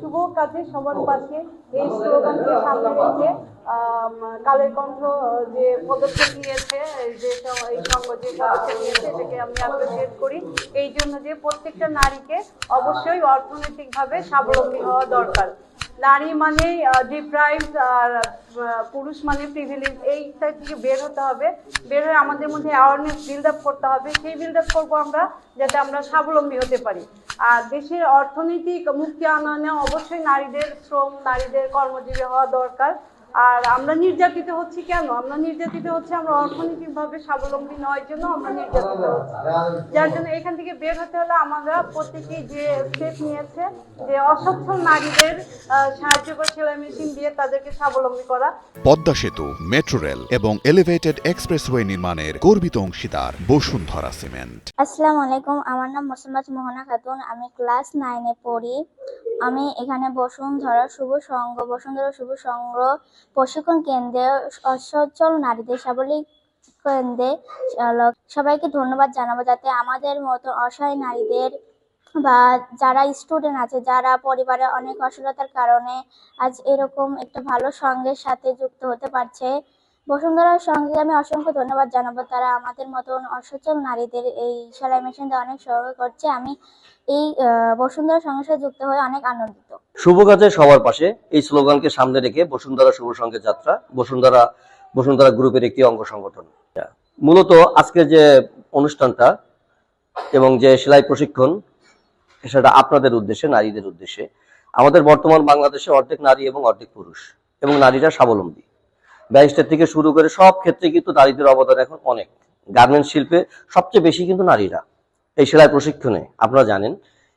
শুভ কাজে সবার পাশে এই স্লোগানকে সামনে রেখে কালের কণ্ঠ যে পদক্ষেপ নিয়েছে, যে এই সংঘ যে পদক্ষেপ নিয়েছে এটাকে আমি অ্যাপ্রিসিয়েট করি। এই জন্য যে প্রত্যেকটা নারীকে অবশ্যই অর্থনৈতিকভাবে স্বাবলম্বী হওয়া দরকার। নারী মানে ডিপ্রাইভড আর পুরুষ মানে প্রিভিলেজ, এইটা থেকে বের হতে হবে। বের হয়ে আমাদের মধ্যে অ্যাওয়ারনেস বিল্ড আপ করতে হবে। সেই বিল্ড আপ করবো আমরা যাতে আমরা স্বাবলম্বী হতে পারি। আর দেশের অর্থনৈতিক মুক্তি আনয়নে অবশ্যই নারীদের শ্রম, নারীদের কর্মজীবী হওয়া দরকার। আর আমরা নির্যাতিত হচ্ছি কেন? আমরা নির্যাতিত হচ্ছে আমরা অর্থনৈতিকভাবে স্বাবলম্বী নয় জন্য আমরা নির্যাতিত হচ্ছি। যার জন্য এখান থেকে বের হতে হলে আমরা প্রত্যেকেই যে স্টেপ নিয়েছে যে অসচ্ছল নারীদের সাহায্য করে সেলাই মেশিন দিয়ে তাদেরকে স্বাবলম্বী করা। পদ্মা সেতু, মেট্রো রেল এবং এলিভেটেড এক্সপ্রেসওয়ে নির্মাণের গর্বিত অংশীদার বসুন্ধরা সিমেন্ট। আসসালামু আলাইকুম, আমার নাম মোসাম্মদ মোহনা খাতুন। আমি ক্লাস 9-এ পড়ি। আমি এখানে বসুন্ধরা শুভ সংঘ প্রশিক্ষণ কেন্দ্রে অসচ্ছল নারীদের সাবলীল কেন্দ্রে সবাইকে ধন্যবাদ জানাবো, যাতে আমাদের মতো অসহায় নারীদের বা যারা স্টুডেন্ট আছে, যারা পরিবারের অনেক অসুবিধার কারণে আজ এরকম একটা ভালো সংঘের সাথে যুক্ত হতে পারছে। বসুন্ধরার সঙ্গে আমি অসংখ্য ধন্যবাদ জানাবো, তারা আমাদের মতন অসচ্ছল নারীদের এই সেলাই মেশিন দিয়ে অনেক সহায়তা করছে। আমি এই বসুন্ধরা সংঘের সাথে যুক্ত হয়ে অনেক আনন্দিত। শুভ কাজে সবার পাশে এই স্লোগানকে সামনে রেখে বসুন্ধরা শুভ সংঘের যাত্রা বসুন্ধরা গ্রুপের একটি অঙ্গ সংগঠন। মূলত আজকে যে অনুষ্ঠানটা এবং যে সেলাই প্রশিক্ষণ, সেটা আপনাদের উদ্দেশ্যে, নারীদের উদ্দেশ্যে। আমাদের বর্তমান বাংলাদেশে অর্ধেক নারী এবং অর্ধেক পুরুষ, এবং নারীরা স্বাবলম্বী। ব্যারিস্টার থেকে শুরু করে সব ক্ষেত্রে কিন্তু নারীদের অবদান এখন অনেক। গার্মেন্টস শিল্পে সবচেয়ে বেশি কিন্তু নারীরা এই সেলাই প্রশিক্ষণে, আপনারা জানেন।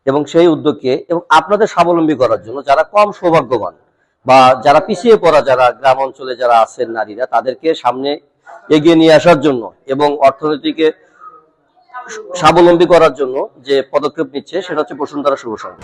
এবং সেই উদ্যোগকে এবং আপনাদের স্বাবলম্বী করার জন্য যারা কম সৌভাগ্যবান বা যারা পিছিয়ে পড়া, যারা গ্রাম অঞ্চলে যারা আছেন নারীরা, তাদেরকে সামনে এগিয়ে নিয়ে আসার জন্য এবং অর্থনীতিকে স্বাবলম্বী করার জন্য যে পদক্ষেপ নিচ্ছে সেটা হচ্ছে বসুন্ধরা শুভ সংঘ।